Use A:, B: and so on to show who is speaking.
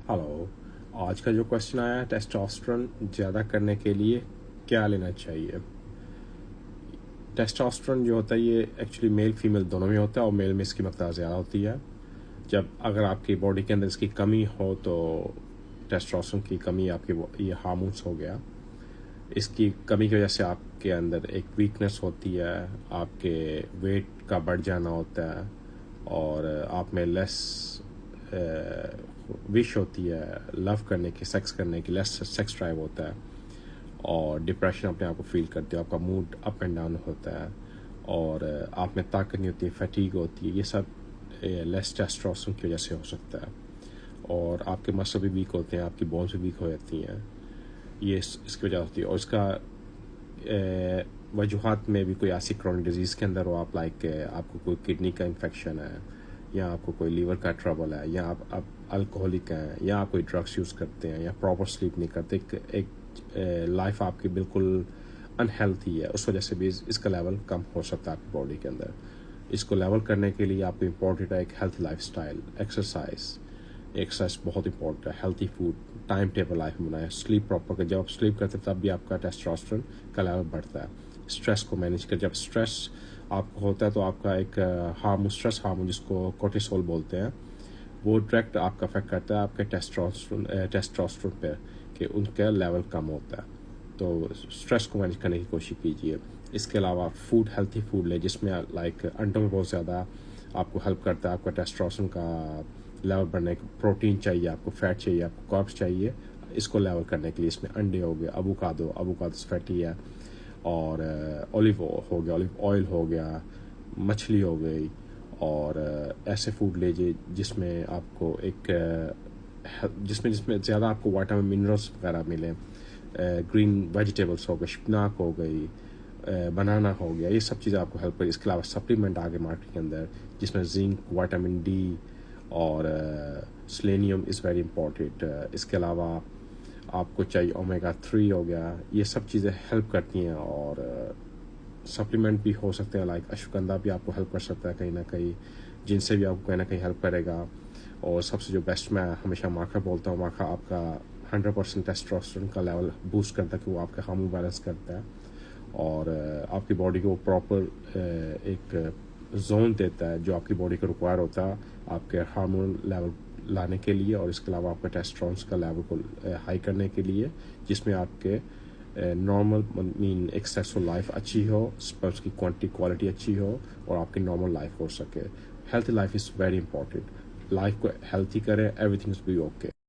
A: Hello. आज का जो क्वेश्चन आया है, टेस्टोस्टेरोन ज़्यादा करने के लिए क्या लेना चाहिए। टेस्टोस्टेरोन जो होता है ये एक्चुअली मेल फीमेल दोनों में होता है और मेल में इसकी मकदार ज़्यादा होती है। जब अगर आपकी बॉडी के अंदर इसकी कमी हो तो टेस्टोस्टेरोन की कमी आपके ये हार्मोन्स हो गया, इसकी कमी की वजह से आपके अंदर एक वीकनेस होती है, आपके वेट का बढ़ जाना होता है और आप में लेस विश होती है लव करने की, सेक्स करने की, लेस सेक्स ड्राइव होता है और डिप्रेशन अपने आप को फील करते हो, आपका मूड अप एंड डाउन होता है और आप में ताकत नहीं होती है, फटीग होती है। ये सब लेस टेस्टोस्टेरोन की वजह से हो सकता है और आपके मसल भी वीक होते हैं, आपकी बोन्स भी वीक हो जाती हैं, ये इसकी वजह होती है। और इसका वजूहत में भी कोई ऐसी क्रोनिक डिजीज़ के अंदर हो आप, लाइक आपको कोई किडनी का इन्फेक्शन है या आपको कोई लीवर का ट्रबल है या आप अल्कोहलिक हैं या आप कोई ड्रग्स यूज़ करते हैं या प्रॉपर स्लीप नहीं करते, एक लाइफ आपकी बिल्कुल अनहेल्थी है, उस वजह से भी इसका लेवल कम हो सकता है आपकी बॉडी के अंदर। इसको लेवल करने के लिए आपको इम्पोर्टेंट है एक हेल्थी लाइफ स्टाइल, एक्सरसाइज बहुत इंपॉर्टेंट है, healthy food, time table life बनाए, स्लीप प्रॉपर कर। जब आप स्लीप करते हैं तब भी आपका टेस्टोस्टेरोन का लेवल बढ़ता है। स्ट्रेस को मैनेज कर, जब स्ट्रेस आपको होता है तो आपका एक हार्मोन, स्ट्रेस हार्मोन जिसको कोर्टिसोल बोलते हैं, वो डायरेक्ट आपका अफेक्ट करता है आपके टेस्टोस्टेरोन पे कि उनका लेवल कम होता है। तो स्ट्रेस को मैनेज करने की कोशिश कीजिए। इसके अलावा फूड, हेल्थी फूड ले जिसमें लाइक अंडों में बहुत ज़्यादा आपको हेल्प करता है आपका टेस्टोस्टेरोन का लेवल बढ़ने का। प्रोटीन चाहिए आपको, फैट चाहिए आपको, कार्ब्स चाहिए इसको लेवल करने के लिए। इसमें अंडे हो गए, अवोकाडो फैटी है, और ऑलिव हो गया, ऑलिव ऑयल हो गया, मछली हो गई, और ऐसे फूड लीजिए जिसमें आपको जिसमें ज़्यादा आपको विटामिन मिनरल्स वगैरह मिले। ग्रीन वेजिटेबल्स हो गए, शिपनाक हो गई, बनाना हो गया, ये सब चीज़ें आपको हेल्प करें। इसके अलावा सप्लीमेंट आ गए मार्केट के अंदर जिसमें जिंक, विटामिन डी और सेलेनियम इज़ वेरी इंपॉर्टेंट। इसके अलावा आपको चाहिए ओमेगा 3 हो गया, ये सब चीज़ें हेल्प करती हैं। और सप्लीमेंट भी हो सकते हैं, लाइक अश्वगंधा भी आपको हेल्प कर सकता है कहीं ना कहीं, जिनसे भी आपको कहीं ना कहीं हेल्प करेगा। और सबसे जो बेस्ट मैं हमेशा माखा बोलता हूँ, माखा आपका 100% टेस्टोस्टेरोन का लेवल बूस्ट करता है कि वो आपका हार्मोन बैलेंस करता है और आपकी बॉडी को प्रॉपर एक जोन देता है जो आपकी बॉडी को रिक्वायर होता है आपके हार्मोन लेवल लाने के लिए, और इसके अलावा आपके टेस्टोस्टेरोन का लेवल को हाई करने के लिए, जिसमें आपके नॉर्मल मीन एक सक्सेसफुल लाइफ अच्छी हो, स्पर्म्स की क्वालिटी अच्छी हो और आपकी नॉर्मल लाइफ हो सके। Healthy life is very important. Life को हेल्थी करें, एवरीथिंग इज बी ओके।